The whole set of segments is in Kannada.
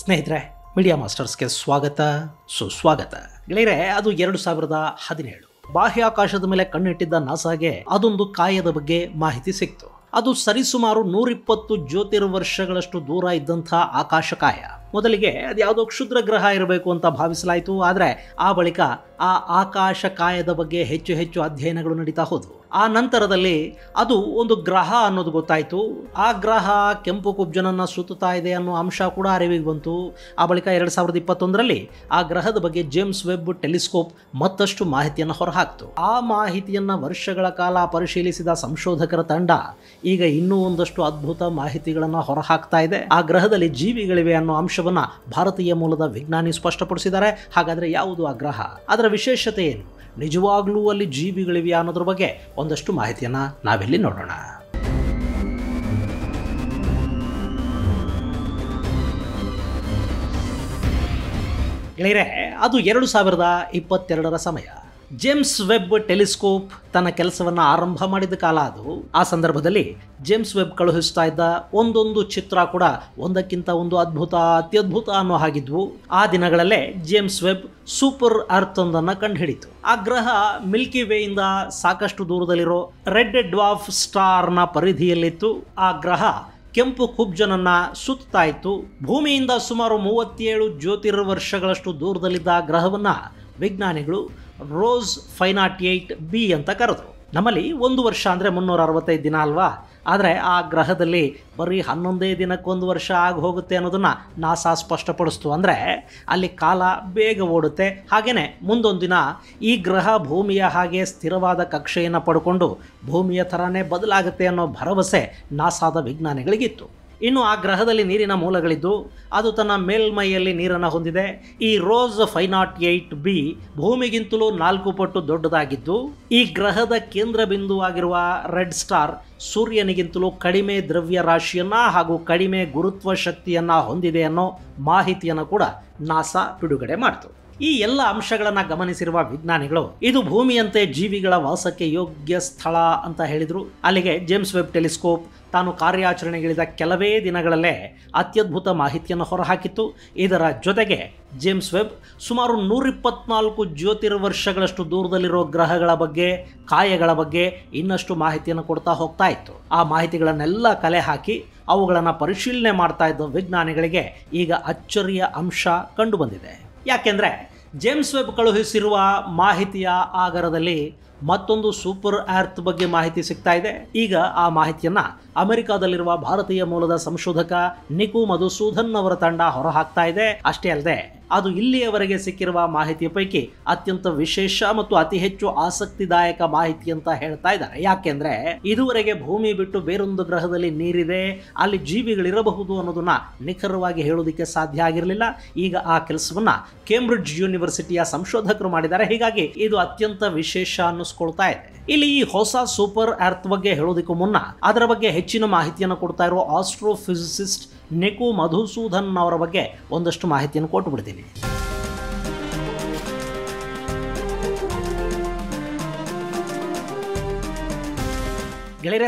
ಸ್ನೇಹಿತರೆ, ಮೀಡಿಯಾ ಮಾಸ್ಟರ್ಸ್ಗೆ ಸ್ವಾಗತ ಸುಸ್ವಾಗತ. ಗೆಳೆಯರೆ, ಅದು 2017 ಬಾಹ್ಯಾಕಾಶದ ಮೇಲೆ ಕಣ್ಣಿಟ್ಟಿದ್ದ ನಾಸಾಗೆ ಅದೊಂದು ಕಾಯದ ಬಗ್ಗೆ ಮಾಹಿತಿ ಸಿಕ್ತು. ಅದು ಸರಿಸುಮಾರು 120 ಜ್ಯೋತಿರ್ವರ್ಷಗಳಷ್ಟು ದೂರ ಇದ್ದಂಥ ಆಕಾಶಕಾಯ. ಮೊದಲಿಗೆ ಅದು ಯಾವುದೋ ಕ್ಷುದ್ರ ಗ್ರಹ ಇರಬೇಕು ಅಂತ ಭಾವಿಸಲಾಯಿತು. ಆದರೆ ಆ ಬಳಿಕ ಆ ಆಕಾಶಕಾಯದ ಬಗ್ಗೆ ಹೆಚ್ಚು ಅಧ್ಯಯನಗಳು ನಡೀತಾ ಹೋದವು. ಆ ನಂತರದಲ್ಲಿ ಅದು ಒಂದು ಗ್ರಹ ಅನ್ನೋದು ಗೊತ್ತಾಯಿತು. ಆ ಗ್ರಹ ಕೆಂಪು ಕುಬ್ಜನನ್ನು ಸುತ್ತುತ್ತಾ ಇದೆ ಅನ್ನೋ ಅಂಶ ಕೂಡ ಅರಿವಿಗೆ ಬಂತು. ಆ ಬಳಿಕ 2021ರಲ್ಲಿ ಆ ಗ್ರಹದ ಬಗ್ಗೆ ಜೇಮ್ಸ್ ವೆಬ್ ಟೆಲಿಸ್ಕೋಪ್ ಮತ್ತಷ್ಟು ಮಾಹಿತಿಯನ್ನು ಹೊರಹಾಕ್ತು. ಆ ಮಾಹಿತಿಯನ್ನು ವರ್ಷಗಳ ಕಾಲ ಪರಿಶೀಲಿಸಿದ ಸಂಶೋಧಕರ ತಂಡ ಈಗ ಇನ್ನೂ ಒಂದಷ್ಟು ಅದ್ಭುತ ಮಾಹಿತಿಗಳನ್ನು ಹೊರಹಾಕ್ತಾ ಇದೆ. ಆ ಗ್ರಹದಲ್ಲಿ ಜೀವಿಗಳಿವೆ ಅನ್ನೋ ಅಂಶವನ್ನ ಭಾರತೀಯ ಮೂಲದ ವಿಜ್ಞಾನಿ ಸ್ಪಷ್ಟಪಡಿಸಿದ್ದಾರೆ. ಹಾಗಾದ್ರೆ ಯಾವುದು ಆ ಗ್ರಹ, ಅದರ ವಿಶೇಷತೆ ಏನು, ನಿಜವಾಗ್ಲೂ ಅಲ್ಲಿ ಜೀವಿಗಳಿವೆಯಾ ಅನ್ನೋದ್ರ ಬಗ್ಗೆ ಒಂದಷ್ಟು ಮಾಹಿತಿಯನ್ನ ನಾವಿಲ್ಲಿ ನೋಡೋಣ. ಗೆಳೆಯರೆ, ಅದು 2022ರ ಸಮಯ. ಜೇಮ್ಸ್ ವೆಬ್ ಟೆಲಿಸ್ಕೋಪ್ ತನ್ನ ಕೆಲಸವನ್ನು ಆರಂಭ ಮಾಡಿದ ಕಾಲ ಅದು. ಆ ಸಂದರ್ಭದಲ್ಲಿ ಜೇಮ್ಸ್ ವೆಬ್ ಕಳುಹಿಸ್ತಾ ಇದ್ದ ಒಂದೊಂದು ಚಿತ್ರ ಕೂಡ ಒಂದಕ್ಕಿಂತ ಒಂದು ಅದ್ಭುತ, ಅತ್ಯದ್ಭುತ ಅನ್ನೋ ಹಾಗಿದ್ವು. ಆ ದಿನಗಳಲ್ಲೇ ಜೇಮ್ಸ್ ವೆಬ್ ಸೂಪರ್ ಅರ್ತ್ ಒಂದನ್ನು ಕಂಡುಹಿಡಿತು. ಆ ಗ್ರಹ ಮಿಲ್ಕಿ ವೇಯಿಂದ ಸಾಕಷ್ಟು ದೂರದಲ್ಲಿರೋ ರೆಡ್ ಡ್ವಾರ್ಫ್ ಸ್ಟಾರ್ನ ಪರಿಧಿಯಲ್ಲಿತ್ತು. ಆ ಗ್ರಹ ಕೆಂಪು ಕುಬ್ಜನನ್ನ ಸುತ್ತಾ ಇತ್ತು. ಭೂಮಿಯಿಂದ ಸುಮಾರು 37 ಜ್ಯೋತಿರ್ವರ್ಷಗಳಷ್ಟು ದೂರದಲ್ಲಿದ್ದ ಗ್ರಹವನ್ನ ವಿಜ್ಞಾನಿಗಳು ರೋಸ್ 508b ಅಂತ ಕರೆದ್ರು. ನಮ್ಮಲ್ಲಿ 1 ವರ್ಷ ಅಂದರೆ 365 ದಿನ ಅಲ್ವಾ. ಆದರೆ ಆ ಗ್ರಹದಲ್ಲಿ ಬರೀ 11 ದಿನಕ್ಕೊಂದು ವರ್ಷ ಆಗಿ ಹೋಗುತ್ತೆ ಅನ್ನೋದನ್ನು ನಾಸಾ ಸ್ಪಷ್ಟಪಡಿಸ್ತು. ಅಂದರೆ ಅಲ್ಲಿ ಕಾಲ ಬೇಗ ಓಡುತ್ತೆ. ಹಾಗೆಯೇ ಮುಂದೊಂದು ದಿನ ಈ ಗ್ರಹ ಭೂಮಿಯ ಹಾಗೆ ಸ್ಥಿರವಾದ ಕಕ್ಷೆಯನ್ನು ಪಡ್ಕೊಂಡು ಭೂಮಿಯ ಥರನೇ ಬದಲಾಗುತ್ತೆ ಅನ್ನೋ ಭರವಸೆ ನಾಸಾದ ವಿಜ್ಞಾನಿಗಳಿಗಿತ್ತು. ಇನ್ನು ಆ ಗ್ರಹದಲ್ಲಿ ನೀರಿನ ಮೂಲಗಳಿದ್ದು ಅದು ತನ್ನ ಮೇಲ್ಮೈಯಲ್ಲಿ ನೀರನ್ನು ಹೊಂದಿದೆ. ಈ ರೋಸ್ 508b ಭೂಮಿಗಿಂತಲೂ 4 ಪಟ್ಟು ದೊಡ್ಡದಾಗಿದ್ದು ಈ ಗ್ರಹದ ಕೇಂದ್ರ ಬಿಂದುವಾಗಿರುವ ರೆಡ್ ಸ್ಟಾರ್ ಸೂರ್ಯನಿಗಿಂತಲೂ ಕಡಿಮೆ ದ್ರವ್ಯ ರಾಶಿಯನ್ನ ಹಾಗೂ ಕಡಿಮೆ ಗುರುತ್ವ ಶಕ್ತಿಯನ್ನ ಹೊಂದಿದೆ ಅನ್ನೋ ಮಾಹಿತಿಯನ್ನು ಕೂಡ ನಾಸಾ ಬಿಡುಗಡೆ ಮಾಡಿತು. ಈ ಎಲ್ಲ ಅಂಶಗಳನ್ನು ಗಮನಿಸಿರುವ ವಿಜ್ಞಾನಿಗಳು ಇದು ಭೂಮಿಯಂತೆ ಜೀವಿಗಳ ವಾಸಕ್ಕೆ ಯೋಗ್ಯ ಸ್ಥಳ ಅಂತ ಹೇಳಿದರು. ಅಲ್ಲಿಗೆ ಜೇಮ್ಸ್ ವೆಬ್ ಟೆಲಿಸ್ಕೋಪ್ ತಾನು ಕಾರ್ಯಾಚರಣೆಗಿಳಿದ ಕೆಲವೇ ದಿನಗಳಲ್ಲೇ ಅತ್ಯದ್ಭುತ ಮಾಹಿತಿಯನ್ನು ಹೊರಹಾಕಿತ್ತು. ಇದರ ಜೊತೆಗೆ ಜೇಮ್ಸ್ ವೆಬ್ ಸುಮಾರು 124 ಜ್ಯೋತಿರ್ವರ್ಷಗಳಷ್ಟು ದೂರದಲ್ಲಿರೋ ಗ್ರಹಗಳ ಬಗ್ಗೆ, ಕಾಯಗಳ ಬಗ್ಗೆ ಇನ್ನಷ್ಟು ಮಾಹಿತಿಯನ್ನು ಕೊಡ್ತಾ ಹೋಗ್ತಾ ಇತ್ತು. ಆ ಮಾಹಿತಿಗಳನ್ನೆಲ್ಲ ಕಲೆ ಹಾಕಿ ಅವುಗಳನ್ನು ಪರಿಶೀಲನೆ ಮಾಡ್ತಾ ಇದ್ದ ವಿಜ್ಞಾನಿಗಳಿಗೆ ಈಗ ಅಚ್ಚರಿಯ ಅಂಶ ಕಂಡು ಬಂದಿದೆ. ಯಾಕೆಂದರೆ ಜೇಮ್ಸ್ ವೆಬ್ ಕಳುಹಿಸಿರುವ ಮಾಹಿತಿಯ ಆಗರದಲ್ಲಿ ಮತ್ತೊಂದು ಸೂಪರ್ ಅರ್ತ್ ಬಗ್ಗೆ ಮಾಹಿತಿ ಸಿಗ್ತಾ ಇದೆ. ಈಗ ಆ ಮಾಹಿತಿಯನ್ನು ಅಮೆರಿಕಾದಲ್ಲಿರುವ ಭಾರತೀಯ ಮೂಲದ ಸಂಶೋಧಕ ನಿಕು ಮಧುಸೂದನ್ ಅವರ ತಂಡ ಹೊರಹಾಕ್ತಾ ಇದೆ. ಅಷ್ಟೇ ಅಲ್ಲದೆ ಅದು ಇಲ್ಲಿಯವರೆಗೆ ಸಿಕ್ಕಿರುವ ಮಾಹಿತಿಯ ಪೈಕಿ ಅತ್ಯಂತ ವಿಶೇಷ ಮತ್ತು ಅತಿ ಹೆಚ್ಚು ಆಸಕ್ತಿದಾಯಕ ಮಾಹಿತಿ ಅಂತ ಹೇಳ್ತಾ ಇದ್ದಾರೆ. ಯಾಕೆಂದ್ರೆ ಇದುವರೆಗೆ ಭೂಮಿ ಬಿಟ್ಟು ಬೇರೊಂದು ಗ್ರಹದಲ್ಲಿ ನೀರಿದೆ, ಅಲ್ಲಿ ಜೀವಿಗಳಿರಬಹುದು ಅನ್ನೋದನ್ನ ನಿಖರವಾಗಿ ಹೇಳೋದಕ್ಕೆ ಸಾಧ್ಯ ಆಗಿರಲಿಲ್ಲ. ಈಗ ಆ ಕೆಲಸವನ್ನ ಕೇಂಬ್ರಿಡ್ಜ್ ಯೂನಿವರ್ಸಿಟಿಯ ಸಂಶೋಧಕರು ಮಾಡಿದ್ದಾರೆ. ಹೀಗಾಗಿ ಇದು ಅತ್ಯಂತ ವಿಶೇಷ ಅನ್ನಿಸ್ಕೊಳ್ತಾ ಇದೆ. ಇಲ್ಲಿ ಈ ಹೊಸ ಸೂಪರ್ ಅರ್ತ್ ಬಗ್ಗೆ ಹೇಳೋದಕ್ಕೂ ಮುನ್ನ ಅದರ ಬಗ್ಗೆ ಹೆಚ್ಚಿನ ಮಾಹಿತಿಯನ್ನು ಕೊಡ್ತಾ ಇರೋ ಆಸ್ಟ್ರೋಫಿಸಿಸಿಸ್ಟ್ ನಿಕು ಮಧುಸೂದನ್ ಅವರ ಬಗ್ಗೆ ಒಂದಷ್ಟು ಮಾಹಿತಿಯನ್ನು ಕೊಟ್ಟು ಬಿಡ್ತೀನಿ. ಗೆಳೆಯರೆ,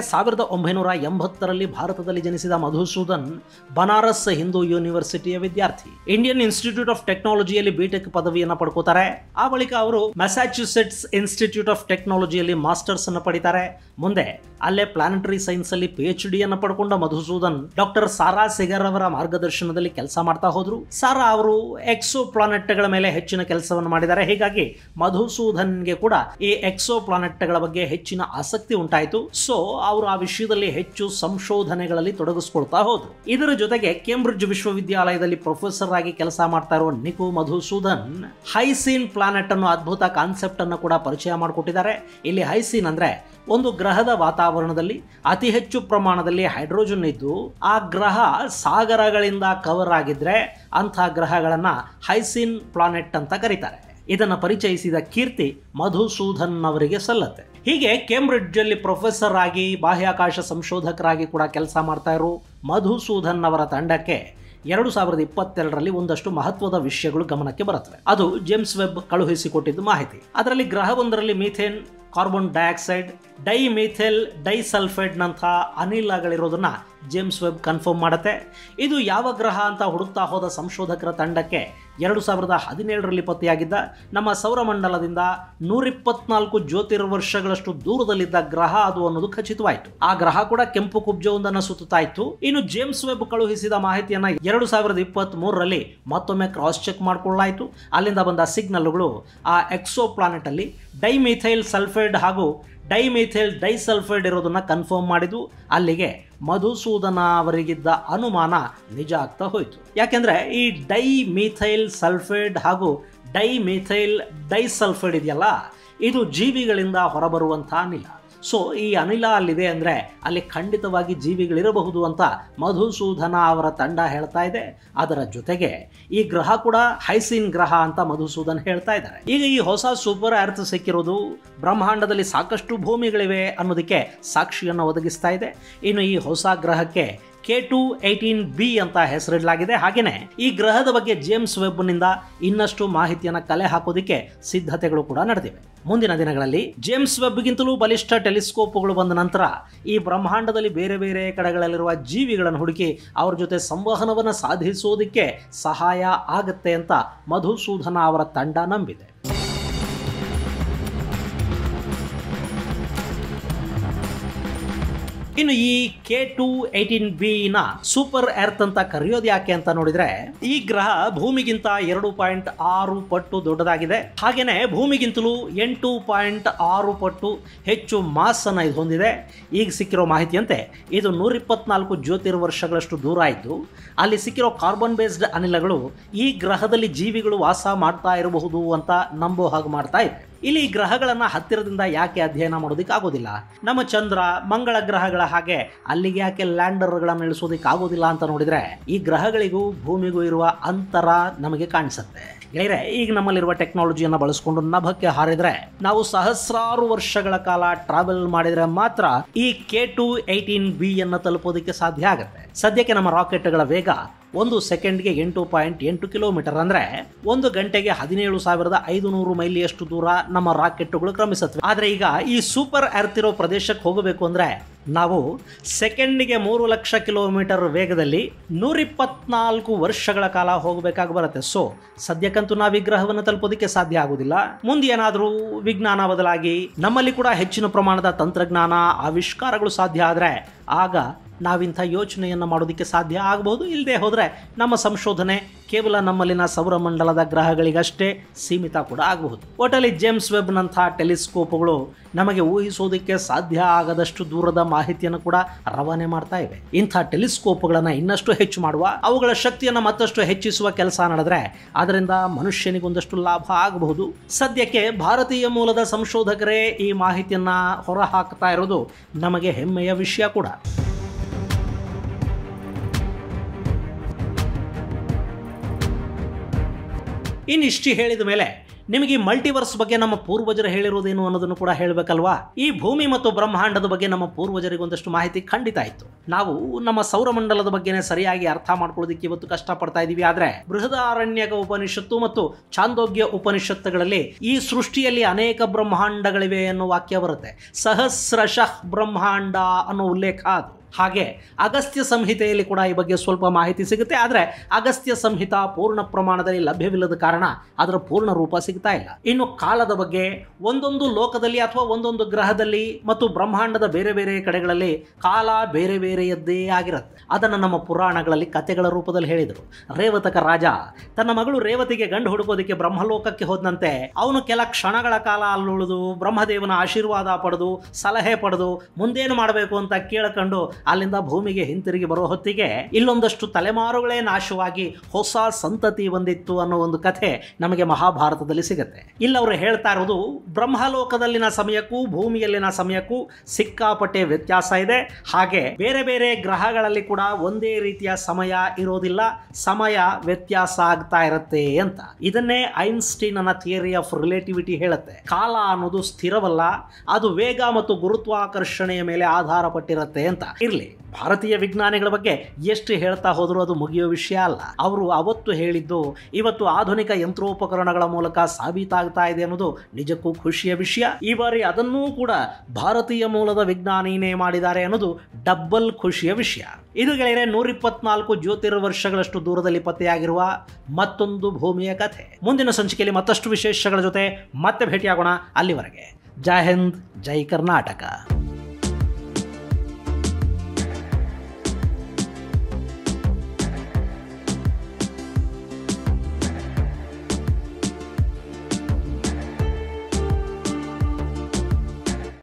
1980ರಲ್ಲಿ ಭಾರತದಲ್ಲಿ ಜನಿಸಿದ ಮಧುಸೂದನ್ ಬನಾರಸ್ ಹಿಂದೂ ಯೂನಿವರ್ಸಿಟಿಯ ವಿದ್ಯಾರ್ಥಿ. ಇಂಡಿಯನ್ ಇನ್ಸ್ಟಿಟ್ಯೂಟ್ ಆಫ್ ಟೆಕ್ನಾಲಜಿಯಲ್ಲಿ ಬಿಟೆಕ್ ಪದವಿಯನ್ನು ಪಡ್ಕೋತಾರೆ. ಆ ಬಳಿಕ ಅವರು ಮ್ಯಾಸಾಚ್ಯುಸೆಟ್ಸ್ ಇನ್ಸ್ಟಿಟ್ಯೂಟ್ ಆಫ್ ಟೆಕ್ನಾಲಜಿಯಲ್ಲಿ ಮಾಸ್ಟರ್ಸ್ ಅನ್ನು ಪಡಿತಾರೆ. ಮುಂದೆ ಅಲ್ಲೇ ಪ್ಲಾನೆಟರಿ ಸೈನ್ಸ್ ಅಲ್ಲಿ PhD ಅನ್ನು ಪಡ್ಕೊಂಡ ಮಧುಸೂದನ್ ಡಾಕ್ಟರ್ ಸಾರಾ ಸಿಗರ್ ಅವರ ಮಾರ್ಗದರ್ಶನದಲ್ಲಿ ಕೆಲಸ ಮಾಡ್ತಾ ಹೋದ್ರು. ಸಾರಾ ಅವರು ಎಕ್ಸೋ ಪ್ಲಾನೆಟ್ಗಳ ಮೇಲೆ ಹೆಚ್ಚಿನ ಕೆಲಸವನ್ನು ಮಾಡಿದ್ದಾರೆ. ಹೀಗಾಗಿ ಮಧುಸೂದನ್ಗೆ ಕೂಡ ಈ ಎಕ್ಸೋ ಪ್ಲಾನೆಟ್ಗಳ ಬಗ್ಗೆ ಹೆಚ್ಚಿನ ಆಸಕ್ತಿ ಉಂಟಾಯಿತು. ಸೊ ಅವರು ಆ ವಿಷಯದಲ್ಲಿ ಹೆಚ್ಚು ಸಂಶೋಧನೆಗಳಲ್ಲಿ ತೊಡಗಿಸ್ಕೊಳ್ತಾ ಹೋದ್ರು. ಇದರ ಜೊತೆಗೆ ಕೇಂಬ್ರಿಡ್ಜ್ ವಿಶ್ವವಿದ್ಯಾಲಯದಲ್ಲಿ ಪ್ರೊಫೆಸರ್ ಆಗಿ ಕೆಲಸ ಮಾಡ್ತಾ ಇರುವ ನಿಕು ಮಧುಸೂದನ್ ಹೈಸೀನ್ ಪ್ಲಾನೆಟ್ ಅನ್ನೋ ಅದ್ಭುತ ಕಾನ್ಸೆಪ್ಟ್ ಅನ್ನು ಕೂಡ ಪರಿಚಯ ಮಾಡಿಕೊಟ್ಟಿದ್ದಾರೆ. ಇಲ್ಲಿ ಹೈಸೀನ್ ಅಂದ್ರೆ ಒಂದು ಗ್ರಹದ ವಾತಾವರಣದಲ್ಲಿ ಅತಿ ಹೆಚ್ಚು ಪ್ರಮಾಣದಲ್ಲಿ ಹೈಡ್ರೋಜನ್ ಇದ್ದು ಆ ಗ್ರಹ ಸಾಗರಗಳಿಂದ ಕವರ್ ಆಗಿದ್ರೆ ಅಂಥ ಗ್ರಹಗಳನ್ನ ಹೈಸೀನ್ ಪ್ಲಾನೆಟ್ ಅಂತ ಕರೀತಾರೆ. ಇದನ್ನು ಪರಿಚಯಿಸಿದ ಕೀರ್ತಿ ಮಧುಸೂದನ್ ಅವರಿಗೆ ಸಲ್ಲತ್ತೆ. ಹೀಗೆ ಕೇಂಬ್ರಿಡ್ಜ್ ಅಲ್ಲಿ ಪ್ರೊಫೆಸರ್ ಆಗಿ ಬಾಹ್ಯಾಕಾಶ ಸಂಶೋಧಕರಾಗಿ ಕೂಡ ಕೆಲಸ ಮಾಡ್ತಾ ಇರೋ ಮಧುಸೂದನ್ ಅವರ ತಂಡಕ್ಕೆ 2022ರಲ್ಲಿ ಒಂದಷ್ಟು ಮಹತ್ವದ ವಿಷಯಗಳು ಗಮನಕ್ಕೆ ಬರುತ್ತವೆ. ಅದು ಜೇಮ್ಸ್ ವೆಬ್ ಕಳುಹಿಸಿಕೊಟ್ಟಿದ್ದು ಮಾಹಿತಿ. ಅದರಲ್ಲಿ ಗ್ರಹವೊಂದರಲ್ಲಿ methane, carbon dioxide, dimethyl disulphide ನಂಥ ಅನಿಲಗಳಿರೋದನ್ನ ಜೇಮ್ಸ್ ವೆಬ್ ಕನ್ಫರ್ಮ್ ಮಾಡುತ್ತೆ. ಇದು ಯಾವ ಗ್ರಹ ಅಂತ ಹುಡುಕ್ತಾ ಹೋದ ಸಂಶೋಧಕರ ತಂಡಕ್ಕೆ 2017ರಲ್ಲಿ ಪತ್ತೆಯಾಗಿದ್ದ ನಮ್ಮ ಸೌರಮಂಡಲದಿಂದ 124 ಜ್ಯೋತಿರ್ವರ್ಷಗಳಷ್ಟು ದೂರದಲ್ಲಿದ್ದ ಗ್ರಹ ಅದು ಅನ್ನೋದು ಖಚಿತವಾಯಿತು. ಆ ಗ್ರಹ ಕೂಡ ಕೆಂಪು ಕುಬ್ಜವೊಂದನ್ನು ಸುತ್ತುತ್ತಾ ಇತ್ತು. ಇನ್ನು ಜೇಮ್ಸ್ ವೆಬ್ ಕಳುಹಿಸಿದ ಮಾಹಿತಿಯನ್ನ 2023ರಲ್ಲಿ ಮತ್ತೊಮ್ಮೆ ಕ್ರಾಸ್ ಚೆಕ್ ಮಾಡಿಕೊಳ್ಳಲಾಯಿತು. ಅಲ್ಲಿಂದ ಬಂದ ಸಿಗ್ನಲ್ಗಳು ಆ ಎಕ್ಸೋ ಪ್ಲಾನೆಟ್ ಅಲ್ಲಿ ಡೈಮಿಥೈಲ್ ಸಲ್ಫೈಡ್ ಹಾಗೂ ಡೈಮಿಥೈಲ್ ಡೈಸಲ್ಫೈಡ್ ಇರೋದನ್ನ ಕನ್ಫರ್ಮ್ ಮಾಡಿದ್ವು. ಅಲ್ಲಿಗೆ ಮಧುಸೂದನ ಅವರಿಗಿದ್ದ ಅನುಮಾನ ನಿಜ ಆಗ್ತಾ ಹೋಯಿತು. ಯಾಕೆಂದ್ರೆ ಈ ಡೈಮಿಥೈಲ್ ಸಲ್ಫೈಡ್ ಹಾಗೂ ಡೈಮಿಥೈಲ್ ಡೈಸಲ್ಫೈಡ್ ಇದೆಯಲ್ಲ, ಇದು ಜೀವಿಗಳಿಂದ ಹೊರಬರುವಂಥ ಅನಿಲ. ಸೊ ಈ ಅನಿಲ ಅಲ್ಲಿದೆ ಅಂದರೆ ಅಲ್ಲಿ ಖಂಡಿತವಾಗಿ ಜೀವಿಗಳಿರಬಹುದು ಅಂತ ಮಧುಸೂದನ ಅವರ ತಂಡ ಹೇಳ್ತಾ ಇದೆ. ಅದರ ಜೊತೆಗೆ ಈ ಗ್ರಹ ಕೂಡ ಹೈಸಿನ್ ಗ್ರಹ ಅಂತ ಮಧುಸೂದನ್ ಹೇಳ್ತಾ ಇದ್ದಾರೆ. ಈಗ ಈ ಹೊಸ ಸೂಪರ್ ಅರ್ತ್ ಸಿಕ್ಕಿರೋದು ಬ್ರಹ್ಮಾಂಡದಲ್ಲಿ ಸಾಕಷ್ಟು ಭೂಮಿಗಳಿವೆ ಅನ್ನೋದಕ್ಕೆ ಸಾಕ್ಷಿಯನ್ನು ಒದಗಿಸ್ತಾ ಇದೆ. ಇನ್ನು ಈ ಹೊಸ ಗ್ರಹಕ್ಕೆ K2-18b ಅಂತ ಹೆಸರಿಡಲಾಗಿದೆ. ಹಾಗೇನೆ ಈ ಗ್ರಹದ ಬಗ್ಗೆ ಜೇಮ್ಸ್ ವೆಬ್ನಿಂದ ಇನ್ನಷ್ಟು ಮಾಹಿತಿಯನ್ನು ಕಲೆ ಹಾಕೋದಕ್ಕೆ ಸಿದ್ಧತೆಗಳು ಕೂಡ ನಡೆದಿವೆ. ಮುಂದಿನ ದಿನಗಳಲ್ಲಿ ಜೇಮ್ಸ್ ವೆಬ್ಗಿಂತಲೂ ಬಲಿಷ್ಠ ಟೆಲಿಸ್ಕೋಪ್ಗಳು ಬಂದ ನಂತರ ಈ ಬ್ರಹ್ಮಾಂಡದಲ್ಲಿ ಬೇರೆ ಬೇರೆ ಕಡೆಗಳಲ್ಲಿರುವ ಜೀವಿಗಳನ್ನು ಹುಡುಕಿ ಅವ್ರ ಜೊತೆ ಸಂವಹನವನ್ನು ಸಾಧಿಸೋದಕ್ಕೆ ಸಹಾಯ ಆಗುತ್ತೆ ಅಂತ ಮಧುಸೂದನ ಅವರ ತಂಡ ನಂಬಿದೆ. ಇನ್ನು ಈ K2-18b ಸೂಪರ್ ಎರ್ತ್ ಅಂತ ಕರೆಯೋದು ಯಾಕೆ ಅಂತ ನೋಡಿದ್ರೆ, ಈ ಗ್ರಹ ಭೂಮಿಗಿಂತ 2.6 ಪಟ್ಟು ದೊಡ್ಡದಾಗಿದೆ. ಹಾಗೇನೆ ಭೂಮಿಗಿಂತಲೂ 8.6 ಪಟ್ಟು ಹೆಚ್ಚು ಮಾಸ್ ಅನ್ನು ಇದು ಹೊಂದಿದೆ. ಈಗ ಸಿಕ್ಕಿರೋ ಮಾಹಿತಿಯಂತೆ ಇದು 124 ಜ್ಯೋತಿರ್ವರ್ಷಗಳಷ್ಟು ದೂರ ಇದ್ದು, ಅಲ್ಲಿ ಸಿಕ್ಕಿರೋ ಕಾರ್ಬನ್ ಬೇಸ್ಡ್ ಅನಿಲಗಳು ಈ ಗ್ರಹದಲ್ಲಿ ಜೀವಿಗಳು ವಾಸ ಮಾಡ್ತಾ ಇರಬಹುದು ಅಂತ ನಂಬೋ ಹಾಗೆ ಮಾಡ್ತಾ ಇದೆ. ಇಲ್ಲಿ ಗ್ರಹಗಳನ್ನು ಹತ್ತಿರದಿಂದ ಯಾಕೆ ಅಧ್ಯಯನ ಮಾಡೋದಕ್ಕೆ ಆಗೋದಿಲ್ಲ? ನಮ್ಮ ಚಂದ್ರ, ಮಂಗಳ ಗ್ರಹಗಳ ಹಾಗೆ ಅಲ್ಲಿಗೆ ಯಾಕೆ ಲ್ಯಾಂಡರ್ಗಳನ್ನು ಇಳಿಸೋದಕ್ಕೆ ಆಗೋದಿಲ್ಲ ಅಂತ ನೋಡಿದ್ರೆ, ಈ ಗ್ರಹಗಳಿಗೂ ಭೂಮಿಗೂ ಇರುವ ಅಂತರ ನಮಗೆ ಕಾಣಿಸುತ್ತೆ. ಗೆಳೆಯರೆ, ಈಗ ನಮ್ಮಲ್ಲಿರುವ ಟೆಕ್ನಾಲಜಿಯನ್ನು ಬಳಸಿಕೊಂಡು ನಭಕ್ಕೆ ಹಾರಿದ್ರೆ ನಾವು ಸಹಸ್ರಾರು ವರ್ಷಗಳ ಕಾಲ ಟ್ರಾವೆಲ್ ಮಾಡಿದ್ರೆ ಮಾತ್ರ ಈ K2-18b ಅನ್ನು ತಲುಪೋದಕ್ಕೆ ಸಾಧ್ಯ ಆಗುತ್ತೆ. ಸದ್ಯಕ್ಕೆ ನಮ್ಮ ರಾಕೆಟ್ಗಳ ವೇಗ 1 ಸೆಕೆಂಡ್ಗೆ 8.8 ಕಿಲೋಮೀಟರ್, ಅಂದ್ರೆ 1 ಗಂಟೆಗೆ 17,500 ಮೈಲಿಯಷ್ಟು ದೂರ ನಮ್ಮ ರಾಕೆಟ್ಗಳು ಕ್ರಮಿಸುತ್ತವೆ. ಆದ್ರೆ ಈಗ ಈ ಸೂಪರ್ ಅರ್ತ್ ಇರೋ ಪ್ರದೇಶಕ್ಕೆ ಹೋಗಬೇಕು ಅಂದ್ರೆ ನಾವು ಸೆಕೆಂಡಿಗೆ 3 ಲಕ್ಷ ಕಿಲೋಮೀಟರ್ ವೇಗದಲ್ಲಿ 124 ವರ್ಷಗಳ ಕಾಲ ಹೋಗಬೇಕಾಗಿ ಬರುತ್ತೆ. ಸೊ ಸದ್ಯಕ್ಕಂತೂ ನಾವು ಈ ಗ್ರಹವನ್ನು ತಲುಪೋದಕ್ಕೆ ಸಾಧ್ಯ ಆಗುದಿಲ್ಲ. ಮುಂದೆ ಏನಾದರೂ ವಿಜ್ಞಾನ ಬದಲಾಗಿ ನಮ್ಮಲ್ಲಿ ಕೂಡ ಹೆಚ್ಚಿನ ಪ್ರಮಾಣದ ತಂತ್ರಜ್ಞಾನ ಆವಿಷ್ಕಾರಗಳು ಸಾಧ್ಯ ಆದರೆ ಆಗ ನಾವಿಂಥ ಯೋಚನೆಯನ್ನು ಮಾಡೋದಕ್ಕೆ ಸಾಧ್ಯ ಆಗಬಹುದು. ಇಲ್ಲದೆ ಹೋದರೆ ನಮ್ಮ ಸಂಶೋಧನೆ ಕೇವಲ ನಮ್ಮಲ್ಲಿನ ಸೌರಮಂಡಲದ ಗ್ರಹಗಳಿಗಷ್ಟೇ ಸೀಮಿತ ಕೂಡ ಆಗಬಹುದು. ಒಟ್ಟಲ್ಲಿ ಜೇಮ್ಸ್ ವೆಬ್ನಂಥ ಟೆಲಿಸ್ಕೋಪ್ಗಳು ನಮಗೆ ಊಹಿಸೋದಕ್ಕೆ ಸಾಧ್ಯ ಆಗದಷ್ಟು ದೂರದ ಮಾಹಿತಿಯನ್ನು ಕೂಡ ರವಾನೆ ಮಾಡ್ತಾ ಇವೆ. ಇಂಥ ಟೆಲಿಸ್ಕೋಪ್ಗಳನ್ನು ಇನ್ನಷ್ಟು ಹೆಚ್ಚು ಮಾಡುವ, ಅವುಗಳ ಶಕ್ತಿಯನ್ನು ಮತ್ತಷ್ಟು ಹೆಚ್ಚಿಸುವ ಕೆಲಸ ನಡೆದ್ರೆ ಅದರಿಂದ ಮನುಷ್ಯನಿಗೊಂದಷ್ಟು ಲಾಭ ಆಗಬಹುದು. ಸದ್ಯಕ್ಕೆ ಭಾರತೀಯ ಮೂಲದ ಸಂಶೋಧಕರೇ ಈ ಮಾಹಿತಿಯನ್ನ ಹೊರ ಹಾಕ್ತಾ ಇರೋದು ನಮಗೆ ಹೆಮ್ಮೆಯ ವಿಷಯ ಕೂಡ. ಇನ್ನಿಷ್ಟು ಹೇಳಿದ ಮೇಲೆ ನಿಮಗೆ ಈ ಮಲ್ಟಿವರ್ಸ್ ಬಗ್ಗೆ ನಮ್ಮ ಪೂರ್ವಜರು ಹೇಳಿರೋದೇನು ಅನ್ನೋದನ್ನು ಕೂಡ ಹೇಳಬೇಕಲ್ವಾ? ಈ ಭೂಮಿ ಮತ್ತು ಬ್ರಹ್ಮಾಂಡದ ಬಗ್ಗೆ ನಮ್ಮ ಪೂರ್ವಜರಿಗೆ ಒಂದಷ್ಟು ಮಾಹಿತಿ ಖಂಡಿತ ಇತ್ತು. ನಾವು ನಮ್ಮ ಸೌರಮಂಡಲದ ಬಗ್ಗೆನೇ ಸರಿಯಾಗಿ ಅರ್ಥ ಮಾಡ್ಕೊಳ್ಳೋದಕ್ಕೆ ಇವತ್ತು ಕಷ್ಟಪಡ್ತಾ ಇದೀವಿ. ಆದ್ರೆ ಬೃಹದಾರಣ್ಯಕ ಉಪನಿಷತ್ತು ಮತ್ತು ಛಾಂದೋಗ್ಯ ಉಪನಿಷತ್ತುಗಳಲ್ಲಿ ಈ ಸೃಷ್ಟಿಯಲ್ಲಿ ಅನೇಕ ಬ್ರಹ್ಮಾಂಡಗಳಿವೆ ಅನ್ನೋ ವಾಕ್ಯ ಬರುತ್ತೆ. ಸಹಸ್ರಶಃ ಬ್ರಹ್ಮಾಂಡ ಅನ್ನೋ ಉಲ್ಲೇಖ ಅದು. ಹಾಗೆ ಅಗಸ್ತ್ಯ ಸಂಹಿತೆಯಲ್ಲಿ ಕೂಡ ಈ ಬಗ್ಗೆ ಸ್ವಲ್ಪ ಮಾಹಿತಿ ಸಿಗುತ್ತೆ. ಆದರೆ ಅಗಸ್ತ್ಯ ಸಂಹಿತಾ ಪೂರ್ಣ ಪ್ರಮಾಣದಲ್ಲಿ ಲಭ್ಯವಿಲ್ಲದ ಕಾರಣ ಅದರ ಪೂರ್ಣ ರೂಪ ಸಿಗ್ತಾ ಇಲ್ಲ. ಇನ್ನು ಕಾಲದ ಬಗ್ಗೆ ಒಂದೊಂದು ಲೋಕದಲ್ಲಿ ಅಥವಾ ಒಂದೊಂದು ಗ್ರಹದಲ್ಲಿ ಮತ್ತು ಬ್ರಹ್ಮಾಂಡದ ಬೇರೆ ಬೇರೆ ಕಡೆಗಳಲ್ಲಿ ಕಾಲ ಬೇರೆ ಬೇರೆಯದ್ದೇ ಆಗಿರುತ್ತೆ. ಅದನ್ನು ನಮ್ಮ ಪುರಾಣಗಳಲ್ಲಿ ಕಥೆಗಳ ರೂಪದಲ್ಲಿ ಹೇಳಿದರು. ರೇವತಕ ರಾಜ ತನ್ನ ಮಗಳು ರೇವತಿಗೆ ಗಂಡು ಹುಡುಕೋದಕ್ಕೆ ಬ್ರಹ್ಮಲೋಕಕ್ಕೆ ಹೋದಂತೆ ಅವನು ಕೆಲ ಕ್ಷಣಗಳ ಕಾಲ ಅಲ್ಲುಳಿದು ಬ್ರಹ್ಮದೇವನ ಆಶೀರ್ವಾದ ಪಡೆದು ಸಲಹೆ ಪಡೆದು ಮುಂದೇನು ಮಾಡಬೇಕು ಅಂತ ಕೇಳಿಕೊಂಡು ಅಲ್ಲಿಂದ ಭೂಮಿಗೆ ಹಿಂತಿರುಗಿ ಬರೋ ಹೊತ್ತಿಗೆ ಇಲ್ಲೊಂದಷ್ಟು ತಲೆಮಾರುಗಳೇ ನಾಶವಾಗಿ ಹೊಸ ಸಂತತಿ ಬಂದಿತ್ತು ಅನ್ನೋ ಒಂದು ಕಥೆ ನಮಗೆ ಮಹಾಭಾರತದಲ್ಲಿ ಸಿಗುತ್ತೆ. ಇಲ್ಲವರು ಹೇಳ್ತಾ ಇರೋದು ಬ್ರಹ್ಮಲೋಕದಲ್ಲಿನ ಸಮಯಕ್ಕೂ ಭೂಮಿಯಲ್ಲಿನ ಸಮಯಕ್ಕೂ ಸಿಕ್ಕಾಪಟ್ಟೆ ವ್ಯತ್ಯಾಸ ಇದೆ. ಹಾಗೆ ಬೇರೆ ಬೇರೆ ಗ್ರಹಗಳಲ್ಲಿ ಕೂಡ ಒಂದೇ ರೀತಿಯ ಸಮಯ ಇರೋದಿಲ್ಲ, ಸಮಯ ವ್ಯತ್ಯಾಸ ಆಗ್ತಾ ಇರುತ್ತೆ ಅಂತ. ಇದನ್ನೇ ಐನ್ಸ್ಟೀನ್ ಅನ್ನ ಥಿಯರಿ ಆಫ್ ರಿಲೇಟಿವಿಟಿ ಹೇಳುತ್ತೆ. ಕಾಲ ಅನ್ನೋದು ಸ್ಥಿರವಲ್ಲ, ಅದು ವೇಗ ಮತ್ತು ಗುರುತ್ವಾಕರ್ಷಣೆಯ ಮೇಲೆ ಆಧಾರ ಪಟ್ಟಿರುತ್ತೆ ಅಂತ. ಇರಲಿ, ಭಾರತೀಯ ವಿಜ್ಞಾನಿಗಳ ಬಗ್ಗೆ ಎಷ್ಟು ಹೇಳ್ತಾ ಹೋದರೂ ಅದು ಮುಗಿಯೋ ವಿಷಯ ಅಲ್ಲ. ಅವರು ಅವತ್ತು ಹೇಳಿದ್ದು ಇವತ್ತು ಆಧುನಿಕ ಯಂತ್ರೋಪಕರಣಗಳ ಮೂಲಕ ಸಾಬೀತಾಗ್ತಾ ಇದೆ ಅನ್ನೋದು ನಿಜಕ್ಕೂ ಖುಷಿಯ ವಿಷಯ. ಈ ಬಾರಿ ಅದನ್ನೂ ಕೂಡ ಭಾರತೀಯ ಮೂಲದ ವಿಜ್ಞಾನಿನೇ ಮಾಡಿದ್ದಾರೆ ಅನ್ನೋದು ಡಬ್ಬಲ್ ಖುಷಿಯ ವಿಷಯ. ಇದು ಗೆಳೆಯರೆ 124 ಜ್ಯೋತಿರ್ವರ್ಷಗಳಷ್ಟು ದೂರದಲ್ಲಿ ಪತ್ತೆಯಾಗಿರುವ ಮತ್ತೊಂದು ಭೂಮಿಯ ಕಥೆ. ಮುಂದಿನ ಸಂಚಿಕೆಯಲ್ಲಿ ಮತ್ತಷ್ಟು ವಿಶೇಷಗಳ ಜೊತೆ ಮತ್ತೆ ಭೇಟಿಯಾಗೋಣ. ಅಲ್ಲಿವರೆಗೆ ಜೈ ಹಿಂದ್, ಜೈ ಕರ್ನಾಟಕ.